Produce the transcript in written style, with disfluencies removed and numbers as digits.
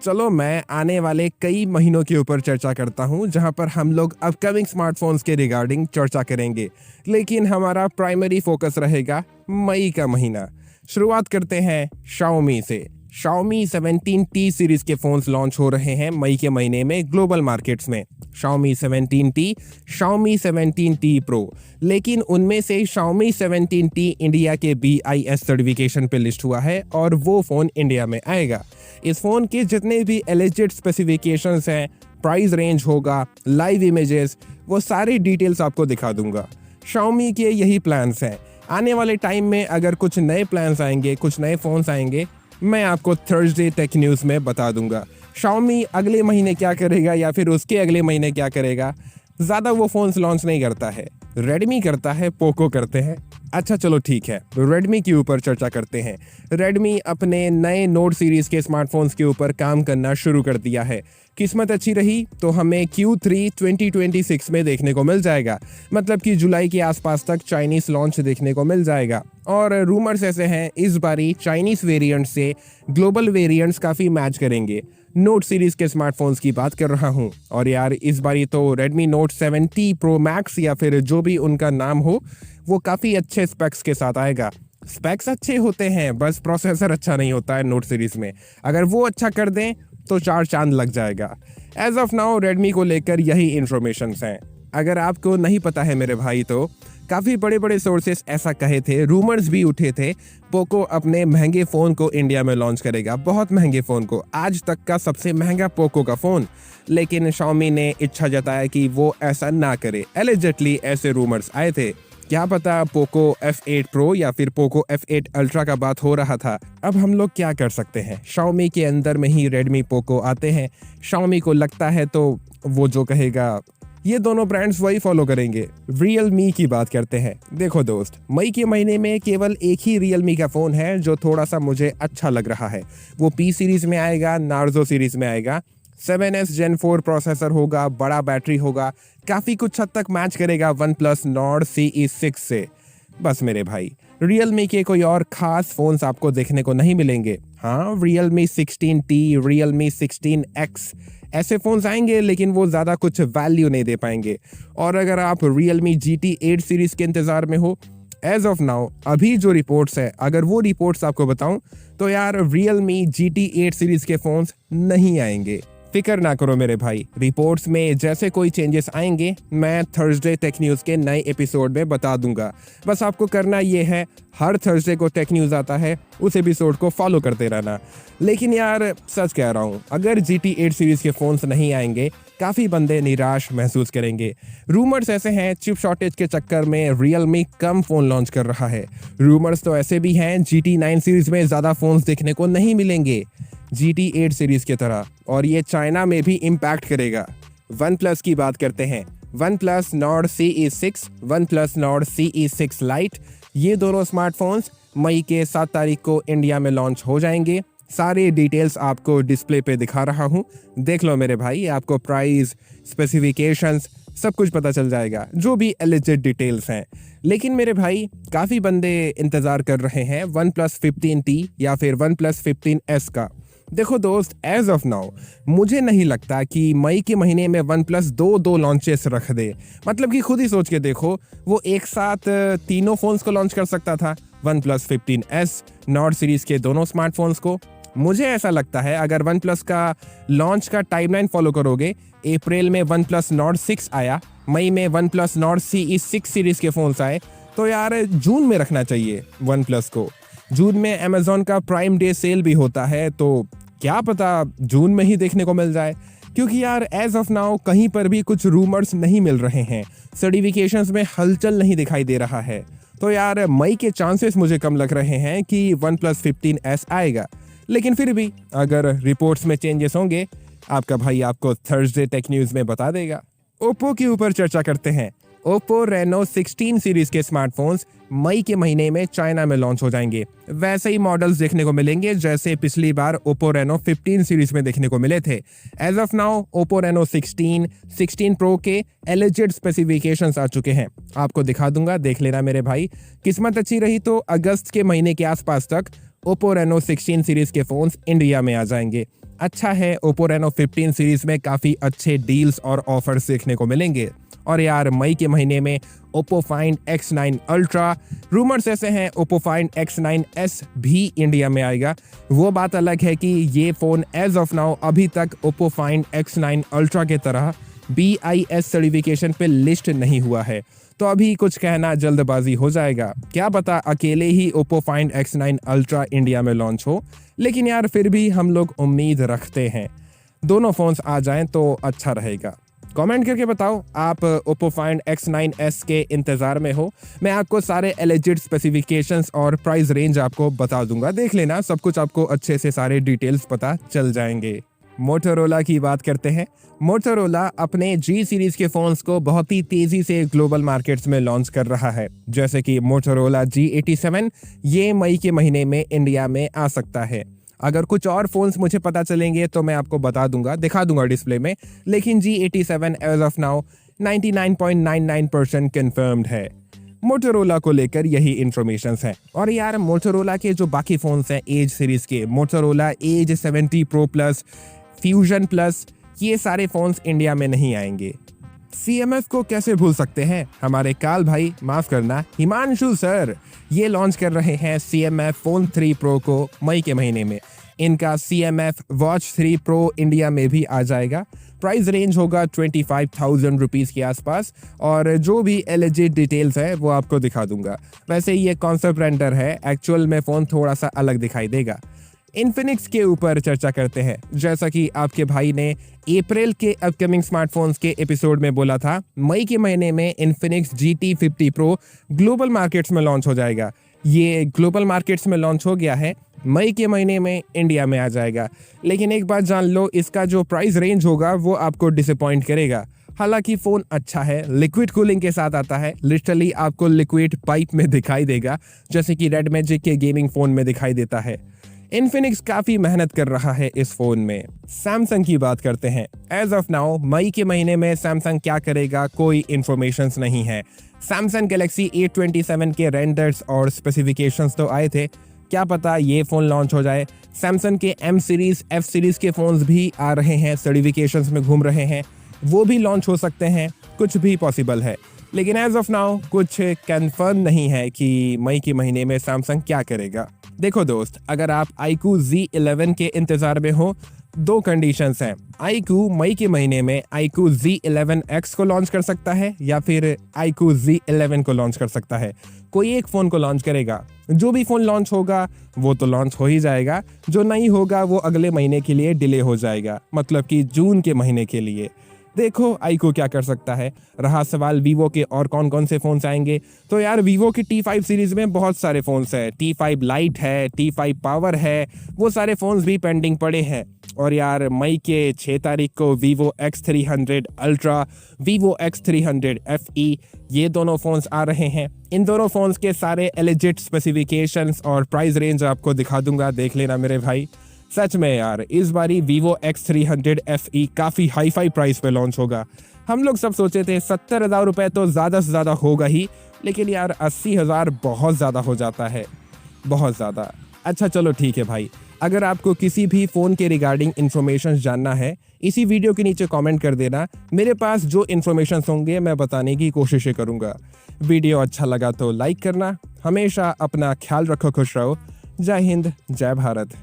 चलो मैं आने वाले कई महीनों के ऊपर चर्चा करता हूं, जहां पर हम लोग अपकमिंग स्मार्टफोन्स के रिगार्डिंग चर्चा करेंगे, लेकिन हमारा प्राइमरी फोकस रहेगा मई का महीना। शुरुआत करते हैं Xiaomi से। Xiaomi 17T सीरीज के फोन्स लॉन्च हो रहे हैं मई के महीने में ग्लोबल मार्केट्स में। Xiaomi 17T, Xiaomi 17T Pro, लेकिन उनमें से Xiaomi 17T इंडिया के BIS सर्टिफिकेशन पे लिस्ट हुआ है और वो फ़ोन इंडिया में आएगा। इस फ़ोन के जितने भी एलिजिड स्पेसिफिकेशंस हैं, प्राइस रेंज होगा, लाइव इमेजेस, वो सारी डिटेल्स आपको दिखा दूंगा। Xiaomi के यही प्लान्स हैं। आने वाले टाइम में अगर कुछ नए प्लान्स आएंगे, कुछ नए फ़ोन्स आएंगे, मैं आपको थर्सडे टेक न्यूज़ में बता दूंगा। Xiaomi अगले महीने क्या करेगा या फिर उसके अगले महीने क्या करेगा, ज़्यादा वो फ़ोन्स लॉन्च नहीं करता है। Redmi करता है, पोको करते हैं। अच्छा चलो ठीक है, Redmi के ऊपर चर्चा करते हैं। Redmi अपने नए नोट सीरीज़ के स्मार्टफोन्स के ऊपर काम करना शुरू कर दिया है। किस्मत अच्छी रही तो हमें Q3 2026 में देखने को मिल जाएगा, मतलब कि जुलाई के आसपास तक चाइनीज़ लॉन्च देखने को मिल जाएगा। और रूमर्स ऐसे हैं इस बारी चाइनीज़ वेरिएंट से ग्लोबल वेरिएंट्स काफ़ी मैच करेंगे। नोट सीरीज़ के स्मार्टफोन्स की बात कर रहा हूँ। और यार इस बारी तो Redmi Note 7T Pro Max या फिर जो भी उनका नाम हो, वो काफ़ी अच्छे स्पेक्स के साथ आएगा। स्पेक्स अच्छे होते हैं, बस प्रोसेसर अच्छा नहीं होता है नोट सीरीज़ में। अगर वो अच्छा कर दें तो चार चांद लग जाएगा। एज ऑफ नाउ Redmi को लेकर यही इन्फॉर्मेशंस हैं। अगर आपको नहीं पता है मेरे भाई, तो काफ़ी बड़े बड़े सोर्सेस ऐसा कहे थे, रूमर्स भी उठे थे, पोको अपने महंगे फ़ोन को इंडिया में लॉन्च करेगा, बहुत महंगे फ़ोन को, आज तक का सबसे महंगा पोको का फ़ोन। लेकिन Xiaomi ने इच्छा जताया कि वो ऐसा ना करे। एलिजिडली ऐसे रूमर्स आए थे। क्या पता पोको F8 Pro या फिर पोको F8 Ultra का बात हो रहा था। अब हम लोग क्या कर सकते हैं, Xiaomi के अंदर में ही Redmi पोको आते हैं। Xiaomi को लगता है तो वो जो कहेगा, ये दोनों ब्रांड्स वही फॉलो करेंगे। Realme की बात करते हैं। देखो दोस्त, मई के महीने में केवल एक ही Realme का फ़ोन है जो थोड़ा सा मुझे अच्छा लग रहा है। वो P सीरीज़ में आएगा, Narzo सीरीज़ में आएगा। 7S Gen 4 प्रोसेसर होगा, बड़ा बैटरी होगा, काफ़ी कुछ हद तक मैच करेगा OnePlus Nord CE6 से। बस मेरे भाई, Realme के कोई और ख़ास फ़ोन्स आपको देखने को नहीं मिलेंगे। हाँ, Realme 16T, Realme 16X ऐसे फ़ोन्स आएंगे, लेकिन वो ज़्यादा कुछ वैल्यू नहीं दे पाएंगे। और अगर आप Realme GT8 सीरीज़ के इंतज़ार में हो, एज ऑफ नाउ अभी जो रिपोर्ट्स है, अगर वो रिपोर्ट्स आपको बताऊं तो यार Realme GT8 सीरीज़ के फ़ोन्स नहीं आएंगे। फिक्र ना करो मेरे भाई, रिपोर्ट्स में जैसे कोई चेंजेस आएंगे मैं थर्सडे टेक न्यूज़ के नए एपिसोड में बता दूंगा। बस आपको करना ये है, हर थर्सडे को टेक न्यूज़ आता है, उस एपिसोड को फॉलो करते रहना। लेकिन यार सच कह रहा हूँ, अगर GT8 सीरीज़ के फ़ोन्स नहीं आएंगे, काफ़ी बंदे निराश महसूस करेंगे। रूमर्स ऐसे हैं चिप शॉर्टेज के चक्कर में Realme कम फ़ोन लॉन्च कर रहा है। रूमर्स तो ऐसे भी हैं GT9 सीरीज़ में ज़्यादा फ़ोन्स देखने को नहीं मिलेंगे GT8 सीरीज़ की तरह, और ये चाइना में भी इम्पैक्ट करेगा। OnePlus की बात करते हैं। OnePlus Nord CE6, OnePlus Nord CE6 Lite, ये दोनों स्मार्टफोन्स मई के 7 तारीख को इंडिया में लॉन्च हो जाएंगे। सारे डिटेल्स आपको डिस्प्ले पे दिखा रहा हूँ, देख लो मेरे भाई। आपको प्राइस, स्पेसिफिकेशंस सब कुछ पता चल जाएगा, जो भी एलिजिड डिटेल्स हैं। लेकिन मेरे भाई, काफ़ी बंदे इंतज़ार कर रहे हैं OnePlus 15T या फिर OnePlus 15S का। देखो दोस्त, एज ऑफ नाउ मुझे नहीं लगता कि मई के महीने में OnePlus दो लॉन्चेस रख दे। मतलब कि खुद ही सोच के देखो, वो एक साथ तीनों फ़ोन्स को लॉन्च कर सकता था, OnePlus 15S, Nord सीरीज़ के दोनों स्मार्टफोन्स को। मुझे ऐसा लगता है अगर OnePlus का लॉन्च का टाइमलाइन फॉलो करोगे, अप्रैल में OnePlus Nord 6 आया, मई में OnePlus Nord CE6 सीरीज़ के फ़ोन्स आए, तो यार जून में रखना चाहिए OnePlus को। जून में Amazon का प्राइम डे सेल भी होता है, तो क्या पता जून में ही देखने को मिल जाए। क्योंकि यार एज ऑफ नाउ कहीं पर भी कुछ रूमर्स नहीं मिल रहे हैं, सर्टिफिकेशंस में हलचल नहीं दिखाई दे रहा है, तो यार मई के चांसेस मुझे कम लग रहे हैं कि OnePlus 15S आएगा। लेकिन फिर भी अगर रिपोर्ट्स में चेंजेस होंगे, आपका भाई आपको थर्सडे टेक न्यूज़ में बता देगा। ओप्पो के ऊपर चर्चा करते हैं। ओप्पो Reno 16 सीरीज़ के स्मार्टफोन्स मई के महीने में चाइना में लॉन्च हो जाएंगे। वैसे ही मॉडल्स देखने को मिलेंगे जैसे पिछली बार ओप्पो Reno 15 सीरीज़ में देखने को मिले थे। As of now Oppo Reno 16, 16 Pro के एलिजिड स्पेसिफिकेशंस आ चुके हैं, आपको दिखा दूंगा, देख लेना मेरे भाई। किस्मत अच्छी रही तो अगस्त के महीने के आसपास तक ओप्पो Reno 16 सीरीज़ के फ़ोन्स इंडिया में आ जाएंगे। अच्छा है, ओप्पो रेनो 15 सीरीज में काफ़ी अच्छे डील्स और ऑफर्स देखने को मिलेंगे। और यार मई के महीने में Oppo find X9 ultra, rumours ऐसे हैं ओप्पो फाइंड X9s भी इंडिया में आएगा। वो बात अलग है कि ये फ़ोन एज ऑफ नाउ अभी तक ओप्पो फाइंड X9 अल्ट्रा के तरह BIS सर्टिफिकेशन पे लिस्ट नहीं हुआ है, तो अभी कुछ कहना जल्दबाजी हो जाएगा। क्या पता अकेले ही Oppo find X9 ultra India में लॉन्च हो, लेकिन यार फिर भी हम लोग उम्मीद रखते हैं दोनों फ़ोन्स आ जाएं तो अच्छा रहेगा। कमेंट करके बताओ आप ओप्पो फाइंड X9s के इंतज़ार में हो। मैं आपको सारे एलिजिट स्पेसिफिकेशंस और प्राइस रेंज आपको बता दूंगा, देख लेना, सब कुछ आपको अच्छे से सारे डिटेल्स पता चल जाएंगे। मोटोरोला की बात करते हैं। मोटोरोला अपने G सीरीज के फ़ोन्स को बहुत ही तेज़ी से ग्लोबल मार्केट्स में लॉन्च कर रहा है, जैसे कि मोटोरोला G87 ये मई के महीने में इंडिया में आ सकता है। अगर कुछ और फ़ोन्स मुझे पता चलेंगे तो मैं आपको बता दूंगा, दिखा दूंगा डिस्प्ले में, लेकिन G87 एज ऑफ नाउ 99.99% कन्फर्म्ड है। मोटोरोला को लेकर यही इन्फॉर्मेशंस हैं। और यार मोटोरोला के जो बाकी फ़ोन्स हैं एज सीरीज़ के, Motorola Edge 70 pro plus, fusion plus, ये सारे फ़ोन्स इंडिया में नहीं आएंगे। CMF को कैसे भूल सकते हैं, हमारे काल भाई, माफ़ करना हिमांशु सर, ये लॉन्च कर रहे हैं CMF फ़ोन 3 प्रो को मई के महीने में। इनका CMF वॉच 3 प्रो इंडिया में भी आ जाएगा। प्राइस रेंज होगा 25,000 रुपीज़ के आसपास, और जो भी एलिजिट डिटेल्स है वो आपको दिखा दूंगा। वैसे ये कॉन्सेप्ट रेंडर है, एक्चुअल में फ़ोन थोड़ा सा अलग दिखाई देगा। इन्फिनिक्स के ऊपर चर्चा करते हैं। जैसा कि आपके भाई ने अप्रैल के अपकमिंग स्मार्टफोन्स के एपिसोड में बोला था, मई के महीने में Infinix GT50 pro global markets में लॉन्च हो जाएगा। ये ग्लोबल मार्केट्स में लॉन्च हो गया है, मई के महीने में इंडिया में आ जाएगा। लेकिन एक बात जान लो, इसका जो प्राइस रेंज होगा वो आपको डिसअपॉइंट करेगा। हालांकि फ़ोन अच्छा है, लिक्विड कूलिंग के साथ आता है, लिटरली आपको लिक्विड पाइप में दिखाई देगा, जैसे कि रेड मैजिक के गेमिंग फ़ोन में दिखाई देता है। इन्फिनिक्स काफ़ी मेहनत कर रहा है इस फ़ोन में। सैमसंग की बात करते हैं। एज ऑफ नाउ मई के महीने में सैमसंग क्या करेगा कोई इन्फॉर्मेशंस नहीं है। सैमसंग गैलेक्सी A27 के रेंडर्स और स्पेसिफिकेशंस तो आए थे, क्या पता ये फ़ोन लॉन्च हो जाए। सैमसंग के M सीरीज़ F सीरीज़ के फ़ोन्स भी आ रहे हैं, सर्टिफिकेशंस में घूम रहे हैं, वो भी लॉन्च हो सकते हैं, कुछ भी पॉसिबल है। लेकिन एज ऑफ नाउ कुछ कंफर्म नहीं है कि मई के महीने में सैमसंग क्या करेगा। देखो दोस्त, अगर आप iQOO Z11 के इंतज़ार में हो, दो कंडीशंस हैं। iQOO मई के महीने में iQOO Z11X को लॉन्च कर सकता है या फिर iQOO Z11 को लॉन्च कर सकता है। कोई एक फ़ोन को लॉन्च करेगा। जो भी फ़ोन लॉन्च होगा वो तो लॉन्च हो ही जाएगा, जो नहीं होगा वो अगले महीने के लिए डिले हो जाएगा, मतलब कि जून के महीने के लिए। देखो iQOO क्या कर सकता है। रहा सवाल वीवो के और कौन कौन से फ़ोन्स आएंगे, तो यार वीवो की T5 सीरीज़ में बहुत सारे फ़ोन्स हैं। T5 लाइट है, T5 पावर है, वो सारे फ़ोन्स भी पेंडिंग पड़े हैं। और यार मई के 6 तारीख को Vivo X300 ultra, Vivo X300 FE, ये दोनों फ़ोन्स आ रहे हैं। इन दोनों फ़ोन्स के सारे एलिजिट स्पेसिफिकेशंस और प्राइस रेंज आपको दिखा दूंगा, देख लेना मेरे भाई। सच में यार इस बारी वीवो X300 FE काफ़ी हाई फाई प्राइस पे लॉन्च होगा। हम लोग सब सोचे थे 70,000 रुपये तो ज़्यादा से ज़्यादा होगा ही, लेकिन यार 80,000 बहुत ज़्यादा हो जाता है, बहुत ज़्यादा। अच्छा चलो ठीक है भाई, अगर आपको किसी भी फ़ोन के रिगार्डिंग इन्फॉर्मेशन जानना है, इसी वीडियो के नीचे कमेंट कर देना। मेरे पास जो इन्फॉर्मेशन होंगे मैं बताने की कोशिश करूँगा। वीडियो अच्छा लगा तो लाइक करना। हमेशा अपना ख्याल रखो, खुश रहो। जय हिंद, जय भारत।